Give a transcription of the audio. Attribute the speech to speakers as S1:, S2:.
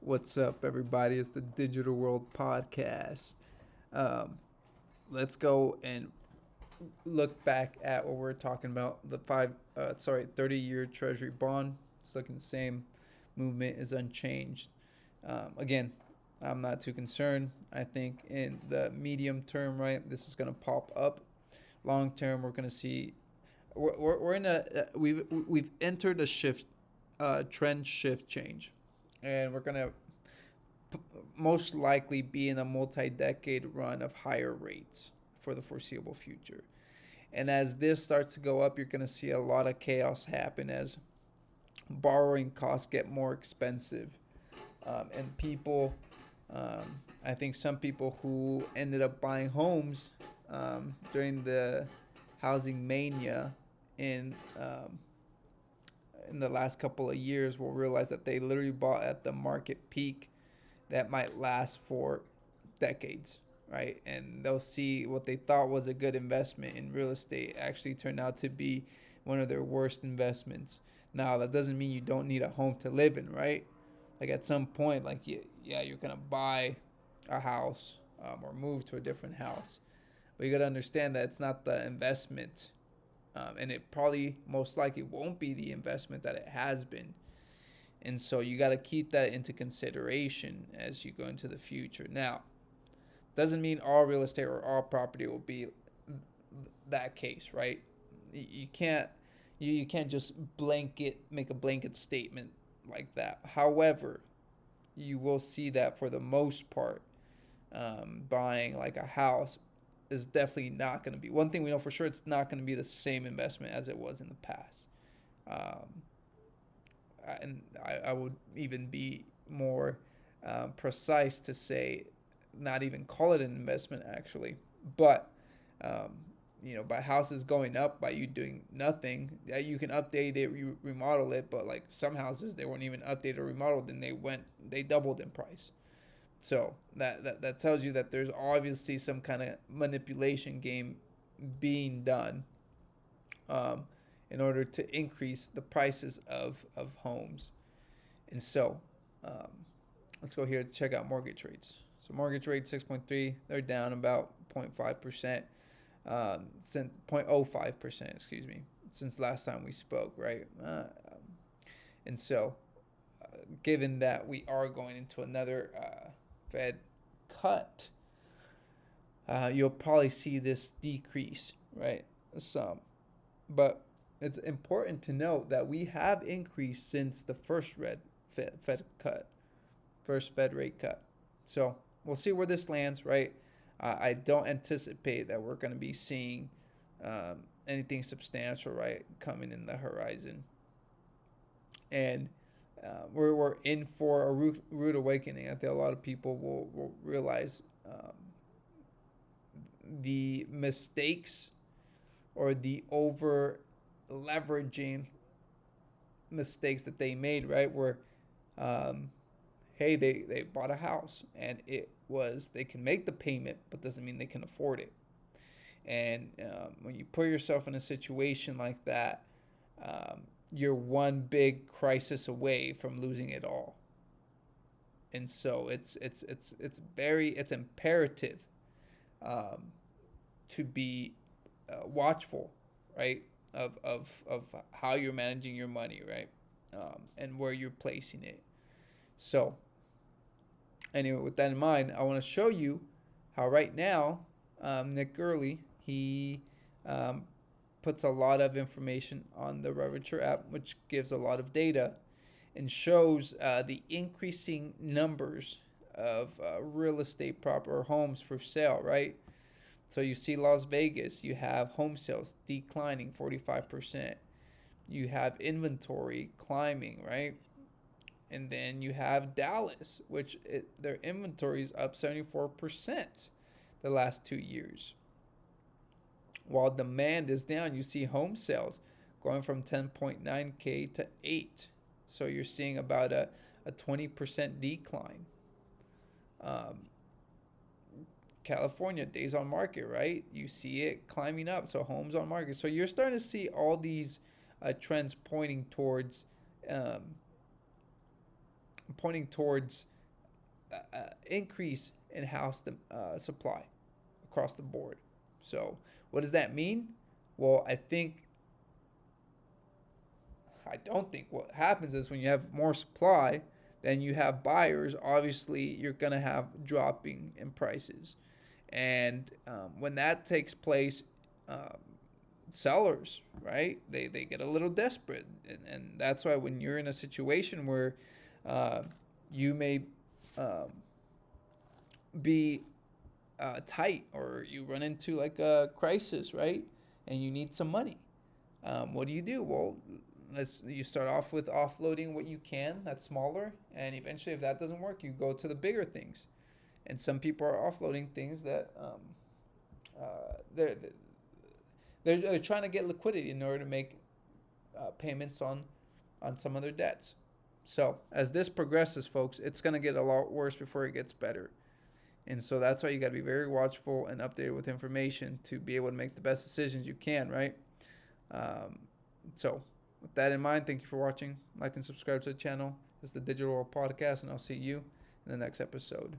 S1: What's up, everybody? It's the Digital World Podcast. Um, let's go and look back at what we're talking about. The 30-year Treasury bond. It's looking the same. Movement is unchanged. Again, I'm not too concerned. I think in the medium term, right, this is going to pop up. Long term, we're going to see. We're in a we've entered a shift, trend shift change, and we're gonna most likely be in a multi-decade run of higher rates for the foreseeable future. And as this starts to go up, you're going to see a lot of chaos happen as borrowing costs get more expensive. And people, I think some people who ended up buying homes during the housing mania in in the last couple of years will realize that they literally bought at the market peak that might last for decades, right? And they'll see what they thought was a good investment in real estate actually turned out to be one of their worst investments. Now, that doesn't mean you don't need a home to live in, right? Like at some point, like, yeah, you're going to buy a house or move to a different house. But you got to understand that it's not the investment. And it probably most likely won't be the investment that it has been. And so you got to keep that into consideration as you go into the future. Now, doesn't mean all real estate or all property will be that case, right? You can't you can't just make a blanket statement like that. However, you will see that for the most part, buying like a house is definitely not going to be. One thing we know for sure, it's not going to be the same investment as it was in the past. Um, and I would even be more precise to say not even call it an investment actually, but um, by houses going up by you doing nothing, you can update it, remodel it, but like some houses they weren't even updated or remodeled, and they doubled in price. So that tells you that there's obviously some kind of manipulation game being done, um, in order to increase the prices of homes. And so, um, let's go here to check out mortgage rates. So mortgage rate 6.3, they're down about 0.5%, since 0.05%, excuse me, since last time we spoke, right? And so, given that we are going into another Fed cut, you'll probably see this decrease, right? Some, but it's important to note that we have increased since the first Fed cut, first Fed rate cut. So we'll see where this lands, right? I don't anticipate that we're going to be seeing anything substantial, right, coming in the horizon. And we're in for a rude awakening. I think a lot of people will realize the mistakes or the over leveraging mistakes that they made, right? Where, um, hey, they bought a house and they can make the payment, but doesn't mean they can afford it. And when you put yourself in a situation like that, um, you're one big crisis away from losing it all. And so it's imperative, um, to be watchful, right? Of how you're managing your money, right? And where you're placing it. So, anyway, with that in mind, I want to show you how right now, Nick Gurley, he um, puts a lot of information on the Reventure app, which gives a lot of data and shows the increasing numbers of real estate proper homes for sale, right? So you see Las Vegas, you have home sales declining 45%. You have inventory climbing, right? And then you have Dallas, which their inventory is up 74% the last 2 years. While demand is down, you see home sales going from 10.9K to 8. So you're seeing about a 20% decline. Um, California, days on market, right? You see it climbing up. So homes on market. So you're starting to see all these trends um, pointing towards increase in house supply across the board. So what does that mean? Well, I don't think what happens is when you have more supply, then you have buyers. Obviously, you're gonna have dropping in prices, and when that takes place, um, sellers, right? They get a little desperate, and that's why when you're in a situation where uh, you may um, be tight, or you run into like a crisis, right? And you need some money. What do? Well, you start off with offloading what you can that's smaller, and eventually, if that doesn't work, you go to the bigger things. And some people are offloading things that they're they're trying to get liquidity in order to make payments on some of their debts. So as this progresses, folks, it's gonna get a lot worse before it gets better. And so that's why you got to be very watchful and updated with information to be able to make the best decisions you can, right? Um, so, with that in mind, thank you for watching. Like and subscribe to the channel. This is the Digital World Podcast, and I'll see you in the next episode.